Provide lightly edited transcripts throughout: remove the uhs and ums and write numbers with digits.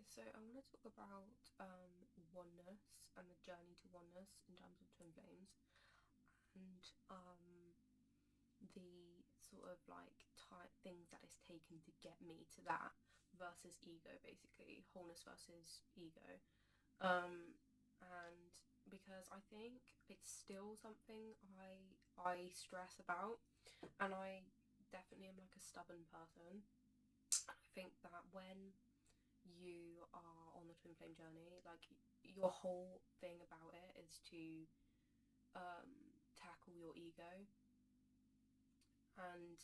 So I want to talk about oneness and the journey to oneness in terms of twin flames, and the sort of like type things that it's taken to get me to that versus ego, basically wholeness versus ego. And because I think it's still something I stress about, and I definitely am like a stubborn person. I think that when you are on the twin flame journey, like your whole thing about it is to tackle your ego, and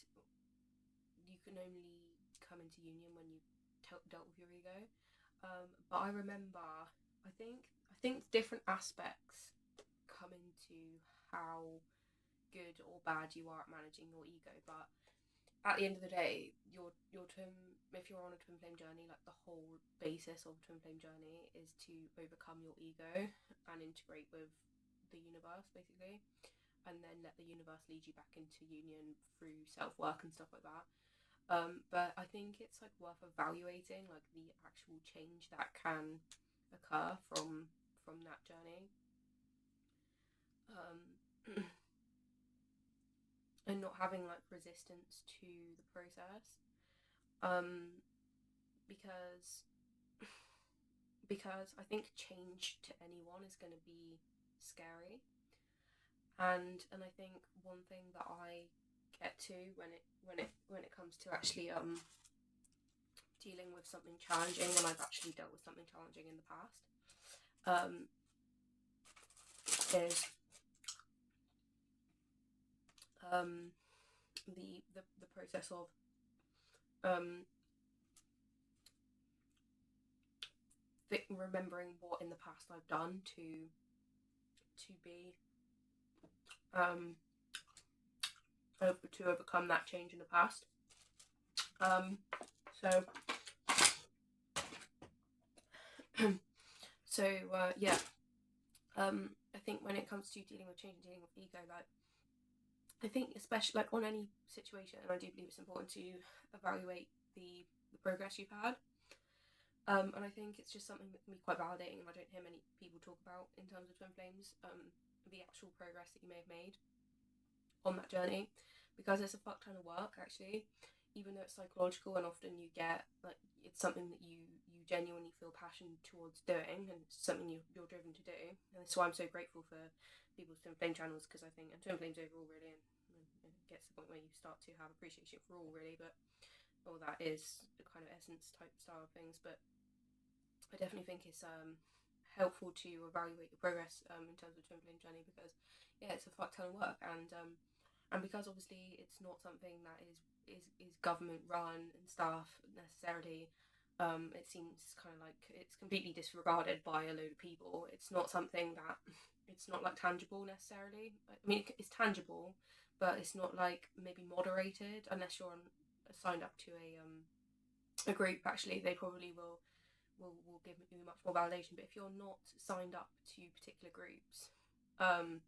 you can only come into union when you dealt with your ego. But I remember, I think different aspects come into how good or bad you are at managing your ego. But at the end of the day, your twin, if you're on a twin flame journey, like the whole basis of a twin flame journey is to overcome your ego and integrate with the universe, basically, and then let the universe lead you back into union through self work and stuff like that. But I think it's like worth evaluating like the actual change that can occur from that journey, um, and not having like resistance to the process, um, because because I think change to anyone is going to be scary, and I think one thing that I get to when it comes to actually dealing with something challenging, when I've actually dealt with something challenging in the past, um, is um, the process of um, remembering what in the past I've done to be um, to overcome that change in the past. Um, so yeah. I think when it comes to dealing with change and dealing with ego, like I think especially like on any situation, and I do believe it's important to evaluate the progress you've had. And I think it's just something that can be quite validating, and I don't hear many people talk about in terms of twin flames. The actual progress that you may have made on that journey, because it's a fuck ton of work actually, even though it's psychological, and often you get like it's something that you genuinely feel passion towards doing, and it's something you're driven to do, and that's why I'm so grateful for people's twin flame channels, because I think, and twin flames overall really, and it gets to the point where you start to have appreciation for all really, but all that is the kind of essence type style of things. But I definitely think it's helpful to evaluate your progress in terms of twin flame journey, because yeah, it's a fuck ton of work, and because obviously it's not something that is government run and stuff necessarily. It seems kind of like it's completely disregarded by a load of people. It's not something that it's not like tangible necessarily. I mean, it's tangible, but it's not like maybe moderated unless you're signed up to a group. Actually, they probably will give you much more validation. But if you're not signed up to particular groups, um,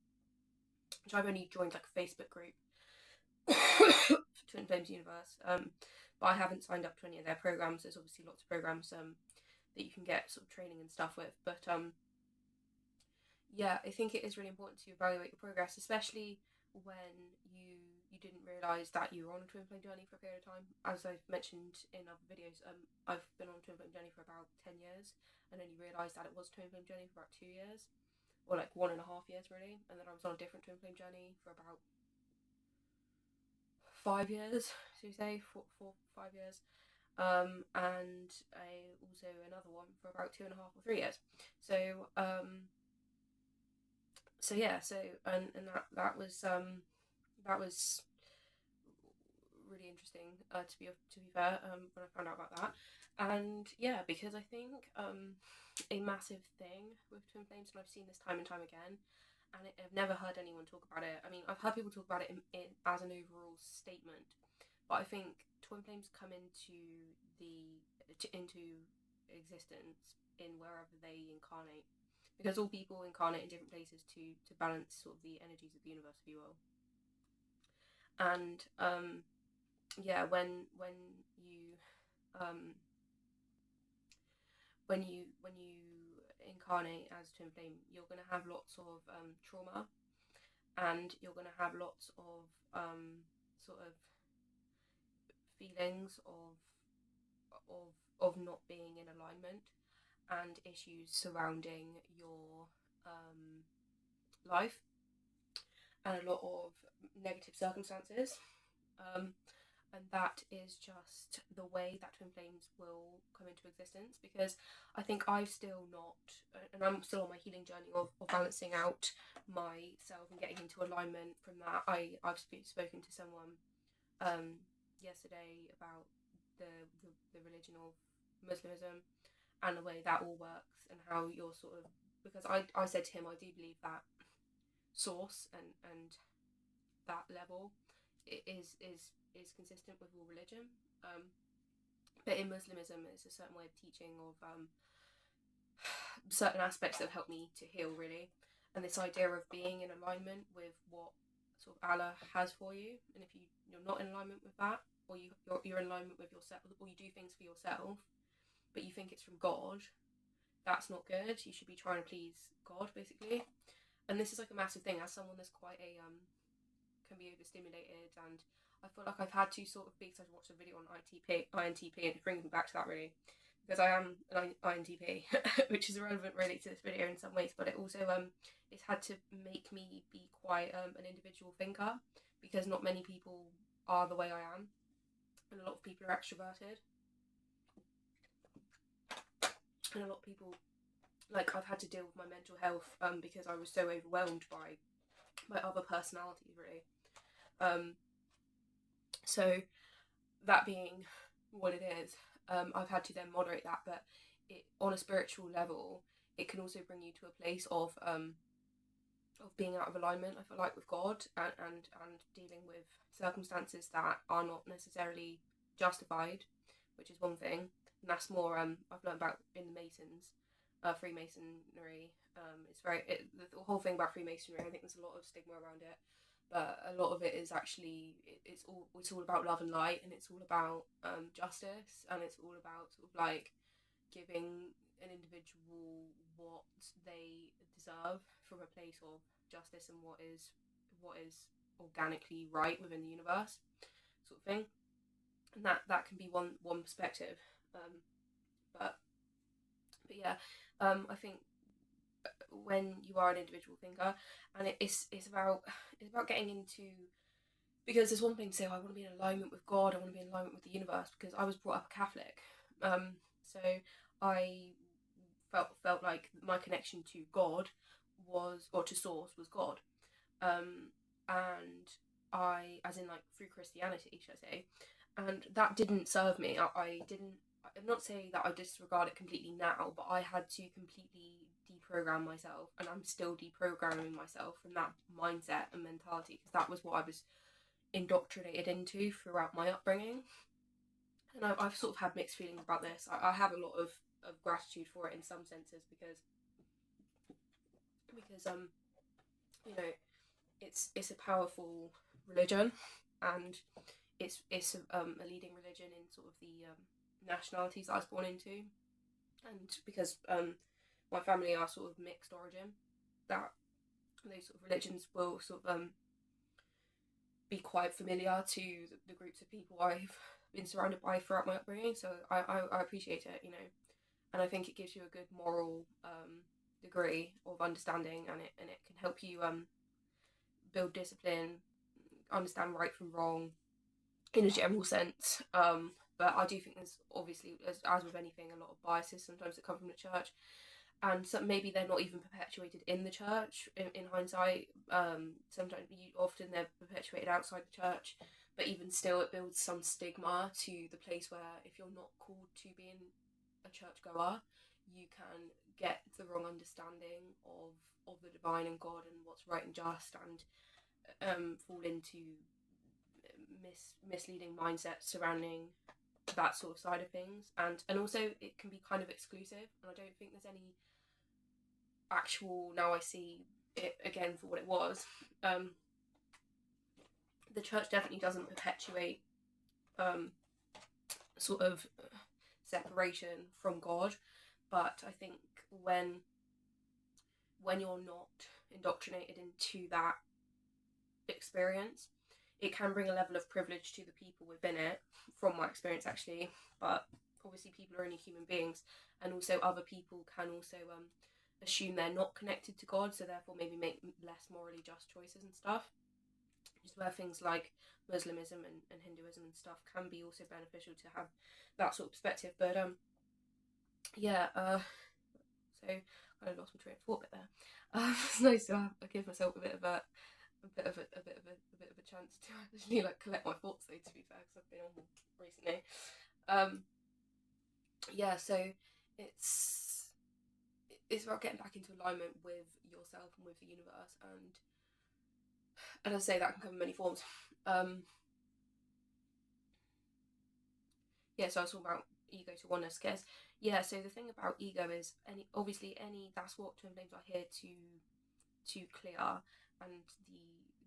which I've only joined like a Facebook group for Twin Flames Universe, but I haven't signed up to any of their programs. There's obviously lots of programs that you can get sort of training and stuff with, but yeah, I think it is really important to evaluate your progress, especially when you didn't realise that you were on a twin flame journey for a period of time. As I've mentioned in other videos, I've been on a twin flame journey for about 10 years, and only realised that it was a twin flame journey for about 2 years, or like 1.5 years really, and then I was on a different twin flame journey for about 5 years, so you say 4, 5 years, and I also another one for about 2.5 or 3 years. So yeah, and that was really interesting, to be fair, when I found out about that. And yeah, because I think a massive thing with twin flames, and I've seen this time and time again, and I've never heard anyone talk about it. I mean, I've heard people talk about it as an overall statement, but I think twin flames come into existence in wherever they incarnate, because all people incarnate in different places to balance sort of the energies of the universe, if you will. And yeah, when you um when you incarnate as twin flame, you're going to have lots of trauma, and you're going to have lots of sort of feelings of not being in alignment, and issues surrounding your life, and a lot of negative circumstances. And that is just the way that twin flames will come into existence, because I think I've still not, and I'm still on my healing journey of balancing out myself and getting into alignment from that. I've spoken to someone yesterday about the religion of Muslimism and the way that all works, and how you're sort of, because I said to him, I do believe that source and that level is consistent with all religion, but in Muslimism it's a certain way of teaching of certain aspects that have helped me to heal, really, and this idea of being in alignment with what sort of Allah has for you. And if you're not in alignment with that, or you're in alignment with yourself, or you do things for yourself but you think it's from God, that's not good. You should be trying to please God, basically. And this is like a massive thing, as someone that's quite a can be overstimulated, and I feel like I've had to sort of, because I watched a video on INTP, and it brings me back to that, really, because I am an INTP, which is irrelevant really to this video in some ways, but it also it's had to make me be quite an individual thinker, because not many people are the way I am, and a lot of people are extroverted, and a lot of people, like, I've had to deal with my mental health because I was so overwhelmed by other personalities, really. So that being what it is, I've had to then moderate that, but on a spiritual level, it can also bring you to a place of being out of alignment, I feel like, with God, and dealing with circumstances that are not necessarily justified, which is one thing, and that's more I've learned about in the Masons, Freemasonry. It's the whole thing about Freemasonry, I think there's a lot of stigma around it, but a lot of it is actually, it's all about love and light, and it's all about justice, and it's all about sort of like giving an individual what they deserve from a place of justice, and what is organically right within the universe, sort of thing. And that can be one perspective, but yeah, I think when you are an individual thinker, and it's about getting into, because there's one thing to say, oh, I want to be in alignment with God, I want to be in alignment with the universe, because I was brought up a Catholic, so I felt like my connection to God or to source was God, and I, as in like through Christianity, should I say, and that didn't serve me. I'm not saying that I disregard it completely now, but I had to completely deprogram myself, and I'm still deprogramming myself from that mindset and mentality, because that was what I was indoctrinated into throughout my upbringing. And I've sort of had mixed feelings about this. I have a lot of gratitude for it in some senses, because you know, it's a powerful religion, and it's a leading religion in sort of the nationalities that I was born into, and because my family are sort of mixed origin, that those sort of religions will sort of be quite familiar to the groups of people I've been surrounded by throughout my upbringing. So I appreciate it, you know, and I think it gives you a good moral degree of understanding, and it can help you build discipline, understand right from wrong in a general sense. But I do think there's obviously, as with anything, a lot of biases sometimes that come from the church, and so maybe they're not even perpetuated in the church in hindsight. Sometimes often they're perpetuated outside the church, but even still it builds some stigma to the place where, if you're not called to being a churchgoer, you can get the wrong understanding of the divine and God and what's right and just, and fall into misleading mindsets surrounding that sort of side of things, and also it can be kind of exclusive, and I don't think there's any actual, now I see it again for what it was, the church definitely doesn't perpetuate sort of separation from God, But I think when you're not indoctrinated into that experience, it can bring a level of privilege to the people within it, from my experience actually. But obviously people are only human beings, and also other people can also assume they're not connected to God, so therefore maybe make less morally just choices and stuff. Just where things like Muslimism and Hinduism and stuff can be also beneficial to have that sort of perspective. But so I kind of lost my train of thought a bit there. It's nice to give myself a bit of a chance to actually like collect my thoughts though, to be fair, because I've been on recently. So it's about getting back into alignment with yourself and with the universe, and as I say, that can come in many forms. So I was talking about ego to oneness, because so the thing about ego is that's what twin flames are here to clear, and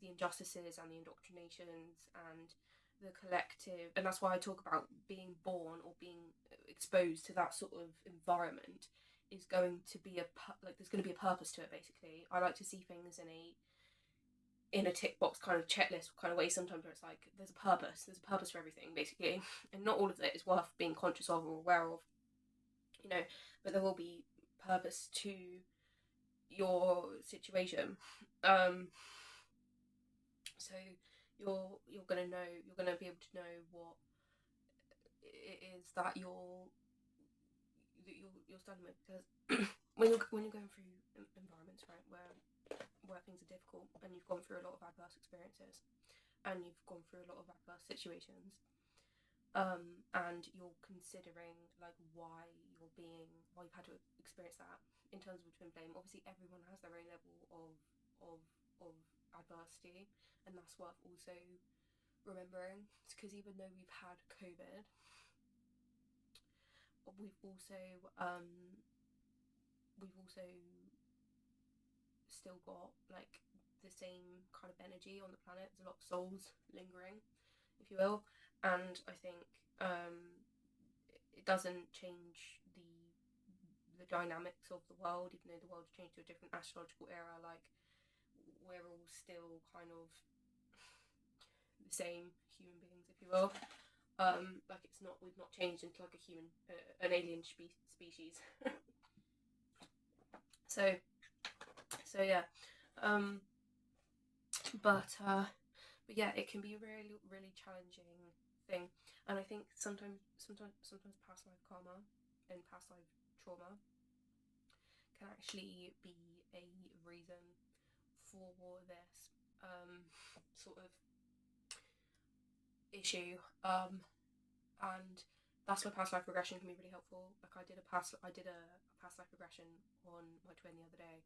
the injustices and the indoctrinations and the collective, and that's why I talk about being born or being exposed to that sort of environment is going to be there's going to be a purpose to it. Basically, I like to see things in a tick box kind of checklist kind of way sometimes, where it's like there's a purpose for everything basically, and not all of it is worth being conscious of or aware of, but there will be purpose to your situation. So you're gonna be able to know what it is that you're studying with, because when you're going through environments, right, where things are difficult, and you've gone through a lot of adverse experiences, and you've gone through a lot of adverse situations, and you're considering like why you've had to experience that. In terms of a twin flame, obviously everyone has their own level of adversity, and that's worth also remembering, because even though we've had COVID, we've also still got like the same kind of energy on the planet. There's a lot of souls lingering, if you will, and I think it doesn't change the dynamics of the world, even though the world's changed to a different astrological era. Like, we're all still kind of the same human beings, if you will. Like, we've not changed into like an alien species. so yeah. But yeah, it can be a really, really challenging thing, and I think sometimes past life karma and past life trauma can actually be a reason for this sort of issue, and that's where past life regression can be really helpful. Like, I did a past life regression on my twin the other day,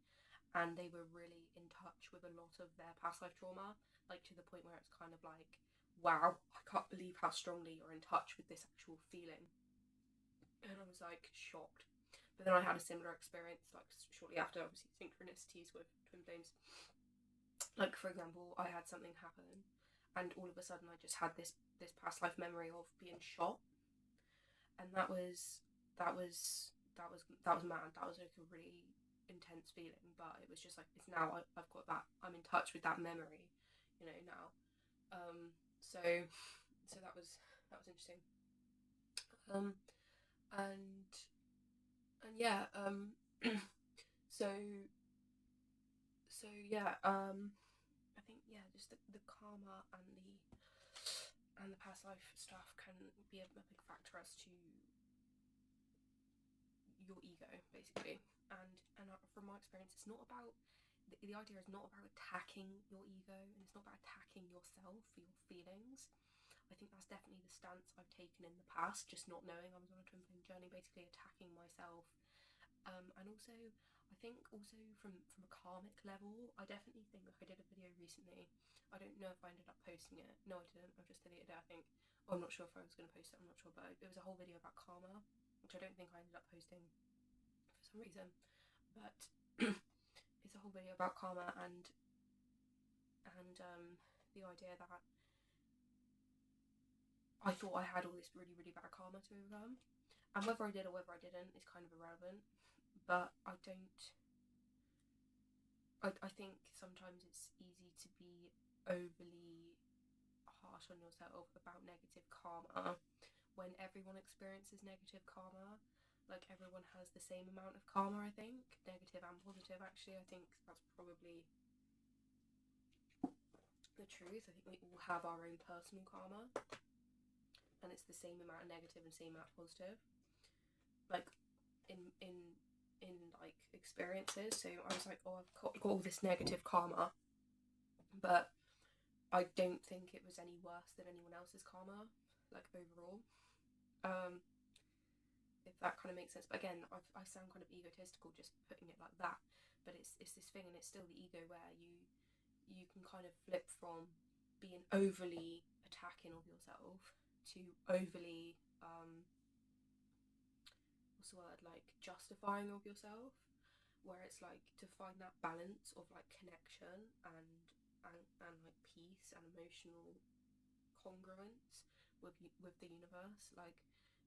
and they were really in touch with a lot of their past life trauma, like to the point where it's kind of like, wow, I can't believe how strongly you're in touch with this actual feeling. And I was like shocked. But then I had a similar experience like shortly after, obviously synchronicities with twin flames. Like, for example, I had something happen, and all of a sudden I just had this past life memory of being shot, and that was mad. That was like a really intense feeling, but it was just like, it's now I've got that, I'm in touch with that memory, now. So that was interesting. And yeah. So yeah. I think, yeah, just the karma and the past life stuff can be a big factor as to your ego, basically. And from my experience, it's not about the idea is not about attacking your ego, and it's not about attacking yourself for your feelings. I think that's definitely the stance I've taken in the past, just not knowing I was on a twin flame journey, basically attacking myself. And also, I think also from a karmic level, I definitely think, like, I did a video recently. I don't know if I ended up posting it. No, I didn't. I've just deleted it, I think. I'm not sure if I was going to post it. I'm not sure, but it was a whole video about karma, which I don't think I ended up posting for some reason. But it's a whole video about karma and the idea that I thought I had all this really, really bad karma to overcome, And whether I did or whether I didn't is kind of irrelevant. But I think sometimes it's easy to be overly harsh on yourself about negative karma when everyone experiences negative karma. Like, everyone has the same amount of karma, I think, negative and positive. Actually, I think that's probably the truth. I think we all have our own personal karma, and it's the same amount of negative and same amount of positive, like in like experiences. So I was like, oh, I've got all this negative karma, but I don't think it was any worse than anyone else's karma, like, overall. If that kind of makes sense. But again, I sound kind of egotistical just putting it like that. But it's this thing, and it's still the ego where you can kind of flip from being overly attacking of yourself to overly what's the word, like, justifying of yourself, where it's like to find that balance of like connection and like peace and emotional congruence with the universe, like,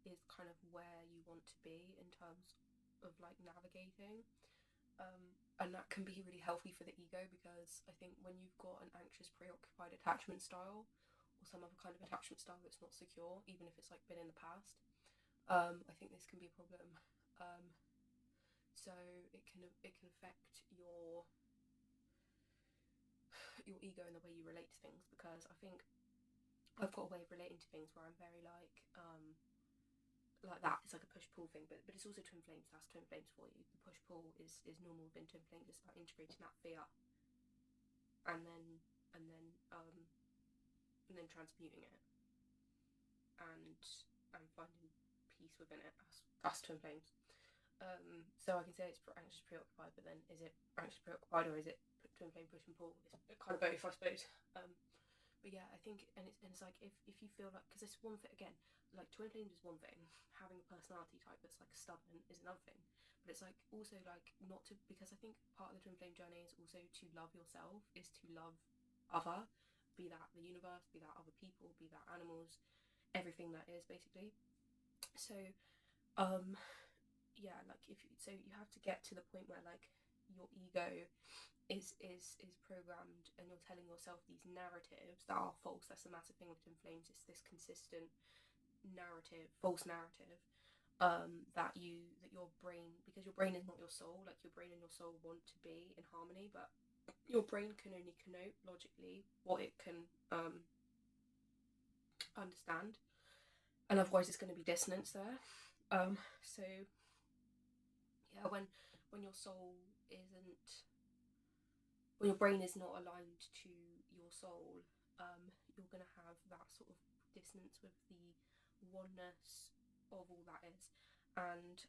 is kind of where you want to be in terms of like navigating. And that can be really healthy for the ego, because I think when you've got an anxious, preoccupied attachment style, or some other kind of attachment style that's not secure, even if it's like been in the past, I think this can be a problem. So it can affect your ego and the way you relate to things, because I think I've got a way of relating to things where I'm very like that. It's like a push-pull thing, but it's also twin flames. That's twin flames for you. The push-pull is normal within twin flames. It's about integrating that fear and then and then um and then transmuting it and finding peace within it. That's twin flames. So I can say it's anxious preoccupied, but then is it anxious preoccupied, or is it twin flame push and pull? It's kind of both, I suppose. But yeah, I think, and it's like, if you feel like, because it's one thing, again, like, twin flames is one thing, having a personality type that's like stubborn is another thing, but it's like also like not to, because I think part of the twin flame journey is also to love yourself, is to love other, be that the universe, be that other people, be that animals, everything that is, basically. So yeah, like, so you have to get to the point where like your ego is programmed, and you're telling yourself these narratives that are false. That's the massive thing with twin flames. It's this consistent narrative, false narrative, that your brain, because your brain is not your soul. Like, your brain and your soul want to be in harmony, but your brain can only connote logically what it can understand, and otherwise it's going to be dissonance there. So yeah, when your soul isn't, when your brain is not aligned to your soul, you're going to have that sort of dissonance with the oneness of all that is. And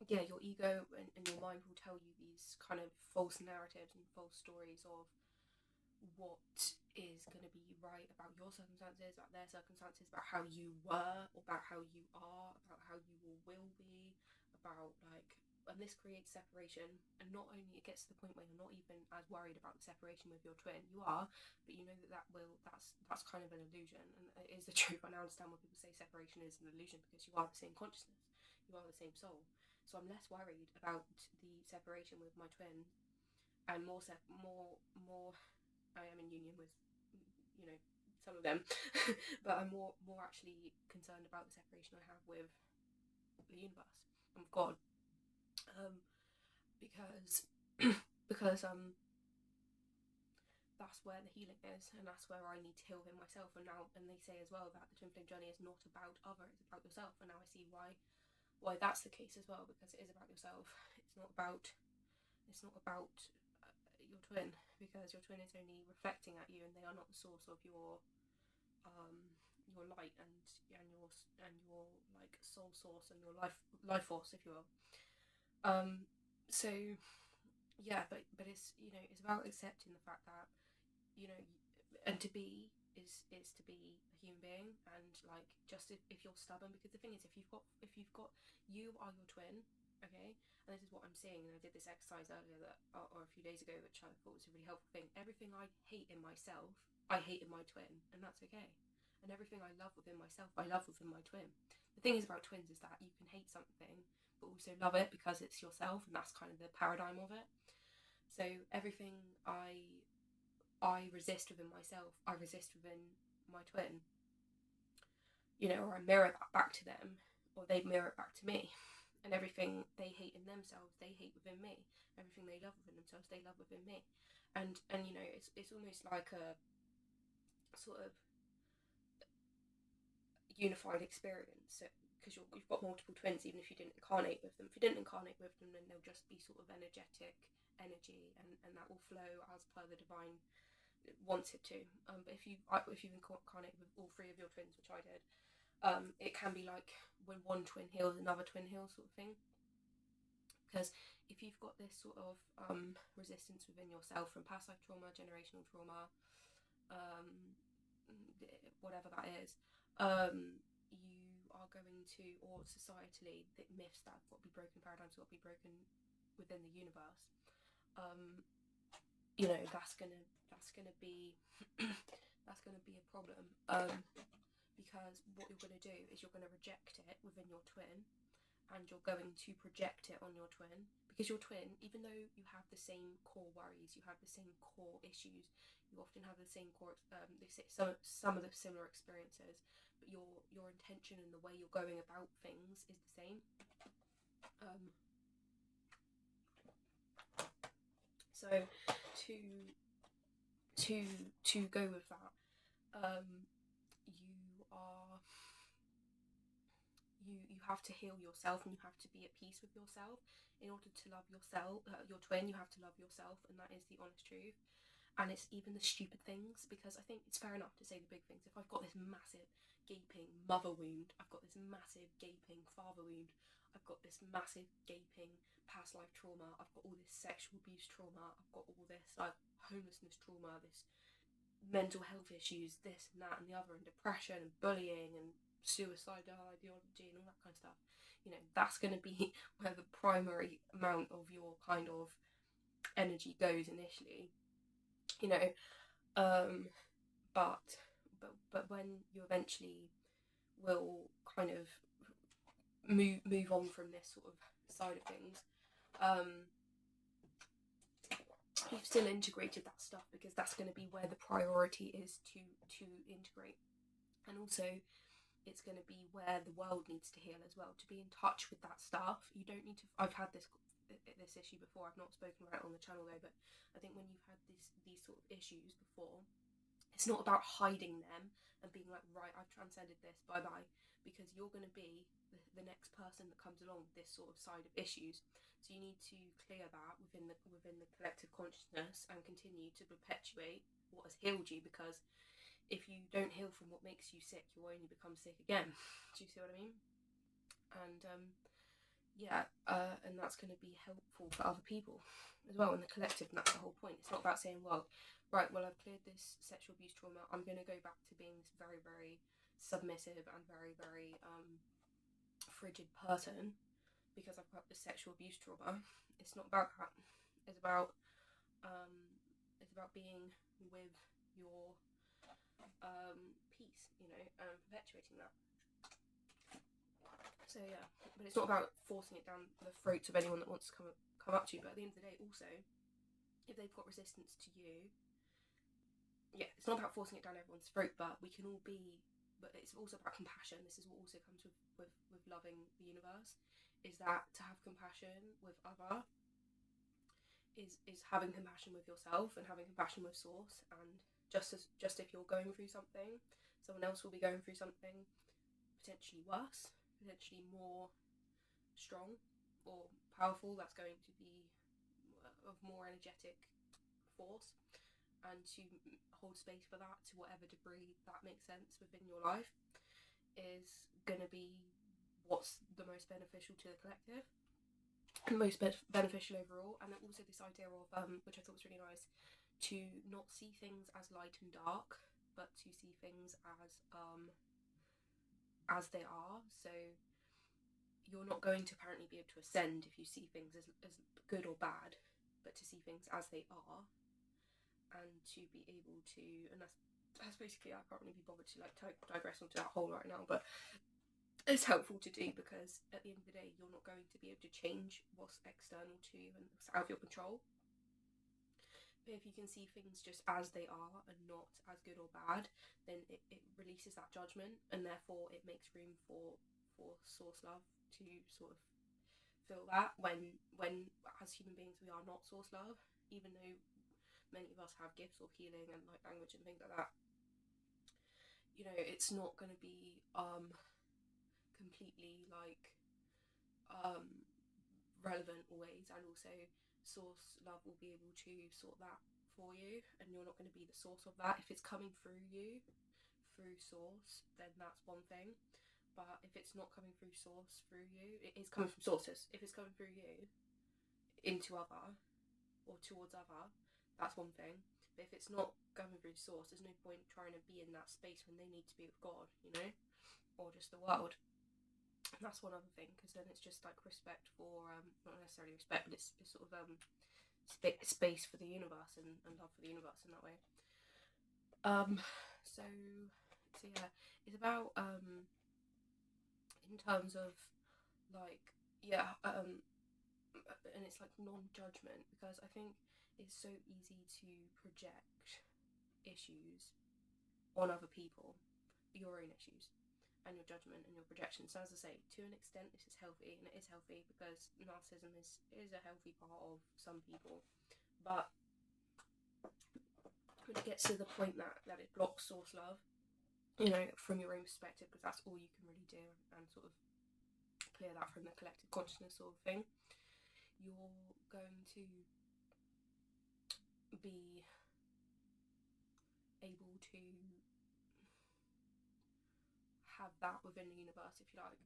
yeah, your ego and your mind will tell you these kind of false narratives and false stories of what is going to be right about your circumstances, about their circumstances, about how you were, about how you are, about how you will be, about like, and this creates separation. And not only, it gets to the point where you're not even as worried about the separation with your twin. You are, but you know that's kind of an illusion, and it is the truth. I now understand when people say separation is an illusion, because you are the same consciousness, you are the same soul. So I'm less worried about the separation with my twin, and more I am in union with, some of them, but I'm more actually concerned about the separation I have with the universe and with God, because because that's where the healing is, and that's where I need to heal within myself. And they say as well that the twin flame journey is not about other, it's about yourself. And now I see why that's the case as well, because it is about yourself. It's not about your twin, because your twin is only reflecting at you, and they are not the source of your light and your like soul source and your life force, if you will. So yeah, but it's, it's about accepting the fact that, and to be is to be a human being. And like, just if you're stubborn, because the thing is, if you've got you are your twin, okay, and this is what I'm seeing, and I did this exercise earlier or a few days ago, which I thought was a really helpful thing. Everything I hate in myself, I hate in my twin, and that's okay. And everything I love within myself, I love within my twin. The thing is about twins is that you can hate something but also love it because it's yourself, and that's kind of the paradigm of it. So everything I resist within myself, I resist within my twin, or I mirror that back to them, or they mirror it back to me. And everything they hate in themselves, they hate within me. Everything they love within themselves, they love within me. And it's almost like a sort of unified experience. Because you've got multiple twins, even if you didn't incarnate with them. If you didn't incarnate with them, then they'll just be sort of energetic energy, and that will flow as per the divine wants it to. But if you've incarnated with all three of your twins, which I did, it can be like when one twin heals, another twin heals, sort of thing. Because if you've got this sort of resistance within yourself from past life trauma, generational trauma, whatever that is, you are going to, or societally, the myths that have got to be broken, paradigms got to be broken within the universe. That's gonna be that's gonna be a problem. Because what you're gonna do is you're gonna reject it within your twin, and you're going to project it on your twin, because your twin, even though you have the same core worries, you have the same core issues, you often have the same core some of the similar experiences, but your intention and the way you're going about things is the same. So to go with that, you have to heal yourself, and you have to be at peace with yourself. In order to love yourself, your twin, you have to love yourself, and that is the honest truth. And it's even the stupid things, because I think it's fair enough to say the big things. If I've got this massive gaping mother wound, I've got this massive gaping father wound, I've got this massive gaping past life trauma, I've got all this sexual abuse trauma, I've got all this like homelessness trauma, this mental health issues, this and that and the other, and depression and bullying and suicidal ideology and all that kind of stuff. That's going to be where the primary amount of your kind of energy goes initially. But when you eventually will kind of move on from this sort of side of things, you've still integrated that stuff, because that's going to be where the priority is to integrate. And also, it's going to be where the world needs to heal as well, to be in touch with that stuff. You don't need to. I've had this issue before. I've not spoken about it on the channel though, but I think when you've had these sort of issues before, it's not about hiding them and being like, right, I've transcended this, bye bye, because you're going to be the next person that comes along with this sort of side of issues. So you need to clear that within the collective consciousness and continue to perpetuate what has healed you, because if you don't heal from what makes you sick, you'll only become sick again. Do you see what I mean? And and that's going to be helpful for other people as well in the collective, and that's the whole point. It's not about saying, well, right, well, I've cleared this sexual abuse trauma, I'm going to go back to being this very, very submissive and very, very frigid person because I've got this sexual abuse trauma. It's not about that. It's about being with your peace, perpetuating that. So yeah, but it's not about forcing it down the throats of anyone that wants to come up to you. But at the end of the day, also, if they've got resistance to you, it's not about forcing it down everyone's throat, but we can all be. But it's also about compassion. This is what also comes with loving the universe, is that to have compassion with other is having compassion with yourself and having compassion with source. And just if you're going through something, someone else will be going through something potentially worse, potentially more strong or powerful, that's going to be of more energetic force, and to hold space for that to whatever degree that makes sense within your life is going to be what's the most beneficial to the collective and most beneficial overall. And then also this idea of which I thought was really nice, to not see things as light and dark, but to see things as they are. So you're not going to apparently be able to ascend if you see things as good or bad, but to see things as they are, and to be able to, and that's basically, I can't really be bothered to like digress onto that whole right now, but it's helpful to do, because at the end of the day you're not going to be able to change what's external to you and what's out of your control. But if you can see things just as they are and not as good or bad, then it releases that judgment, and therefore it makes room for source love to sort of feel that, when as human beings we are not source love, even though many of us have gifts of healing and like language and things like that. You know, it's not going to be completely like relevant always, and also source love will be able to sort that for you, and you're not going to be the source of that. If it's coming through you through source, then that's one thing. But if it's not coming through source through you, it is coming from sources. If it's coming through you into other or towards other, that's one thing. But if it's not going through source, there's no point trying to be in that space when they need to be with God, you know, or just the world. And that's one other thing, because then it's just like respect for not necessarily respect, but it's sort of space for the universe, and love for the universe in that way. So yeah, it's about in terms of like, yeah, and it's like non-judgment, because I think it's so easy to project issues on other people, your own issues and your judgment and your projection. So as I say, to an extent this is healthy, and it is healthy because narcissism is a healthy part of some people. But when it gets to the point that it blocks source love, you know, from your own perspective, because that's all you can really do, and sort of clear that from the collective consciousness sort of thing, you're going to be able to have that within the universe, if you like.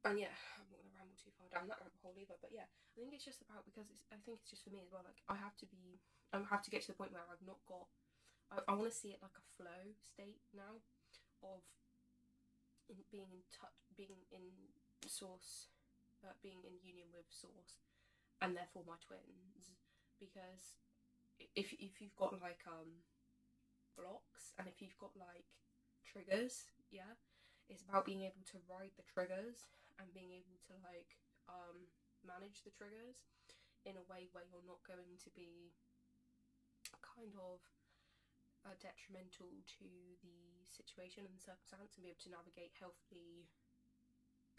And yeah, I'm not going to ramble too far down that rabbit hole either, but yeah, I think it's just about, because I think it's just for me as well, like I have to get to the point where I've not got, I want to see it like a flow state now of being in touch, being in source, being in union with source, and therefore my twins. Because if you've got like blocks, and if you've got like triggers, yeah, it's about being able to ride the triggers and being able to like manage the triggers in a way where you're not going to be kind of detrimental to the situation and the circumstance, and be able to navigate healthy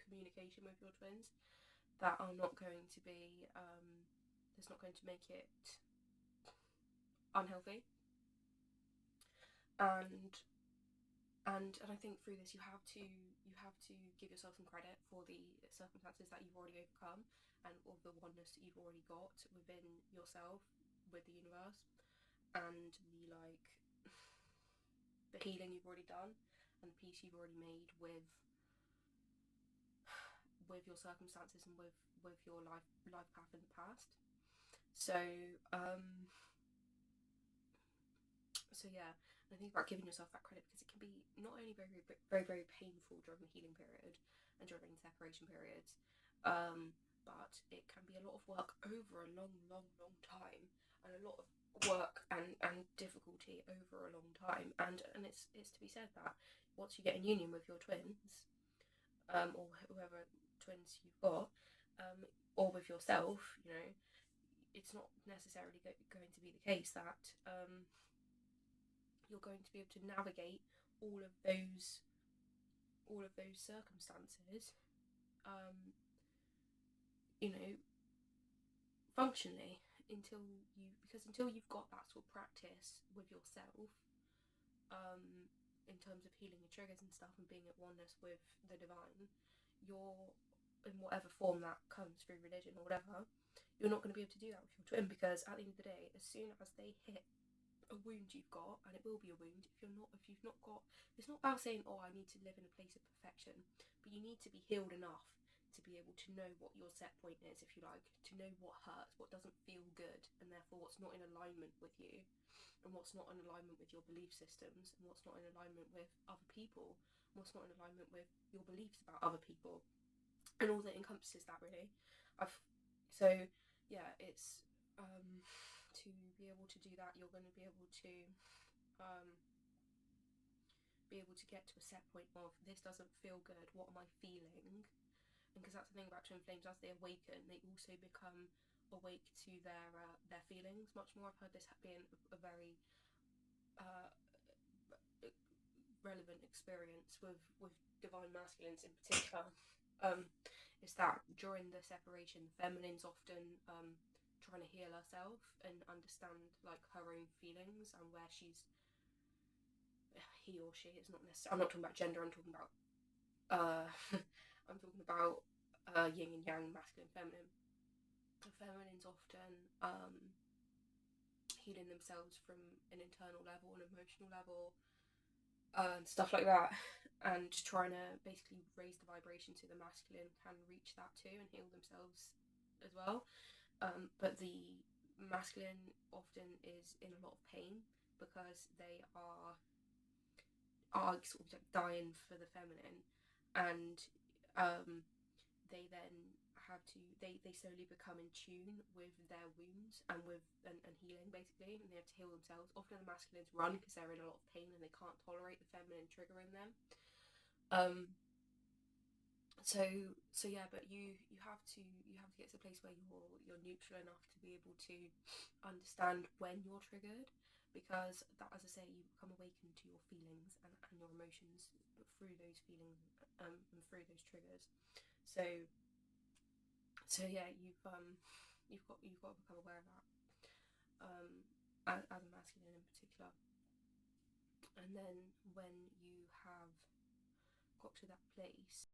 communication with your twins that are not going to be that's not going to make it unhealthy. And I think through this you have to give yourself some credit for the circumstances that you've already overcome, and all the oneness that you've already got within yourself with the universe, and the healing you've already done, and the peace you've already made with your circumstances and with your life path in the past. So yeah, and I think about giving yourself that credit, because it can be not only very, very, very, very painful during the healing period and during the separation periods, but it can be a lot of work over a long, long, long time, and a lot of work and difficulty over a long time. And it's to be said that once you get in union with your twins, or whoever twins you've got, or with yourself, you know, it's not necessarily going to be the case that you're going to be able to navigate all of those circumstances, you know, functionally, until you've got that sort of practice with yourself, in terms of healing your triggers and stuff, and being at oneness with the divine. You're, in whatever form that comes through religion or whatever, you're not going to be able to do that with your twin, because at the end of the day, as soon as they hit a wound you've got, and it will be a wound if you've not got, it's not about saying, oh, I need to live in a place of perfection, but you need to be healed enough to be able to know what your set point is, if you like, to know what hurts, what doesn't feel good, and therefore what's not in alignment with you, and what's not in alignment with your belief systems, and what's not in alignment with other people, and what's not in alignment with your beliefs about other people, and all that encompasses that, really. So yeah, it's to be able to do that, you're going to be able to be able to get to a set point of, this doesn't feel good, what am I feeling? And because that's the thing about twin flames, as they awaken, they also become awake to their feelings much more. I've heard this being a very relevant experience with divine masculines in particular. Is that during the separation, the feminine's often trying to heal herself and understand like her own feelings and where she's, he or she is not necessarily, I'm not talking about gender, I'm talking about I'm talking about yin and yang, masculine, feminine. The feminine's often healing themselves from an internal level, an emotional level, and stuff like that, and trying to basically raise the vibration so the masculine can reach that too and heal themselves as well. But the masculine often is in a lot of pain because they are sort of like dying for the feminine, and they then have to they slowly become in tune with their wounds and with and healing basically, and they have to heal themselves. Often the masculines run because they're in a lot of pain and they can't tolerate the feminine triggering them. So yeah, but you have to get to a place where you're neutral enough to be able to understand when you're triggered, because that, as I say, you become awakened to your feelings and your emotions through those feelings and through those triggers. So yeah, you've got to become aware of that, as a masculine in particular. And then when you have got to that place,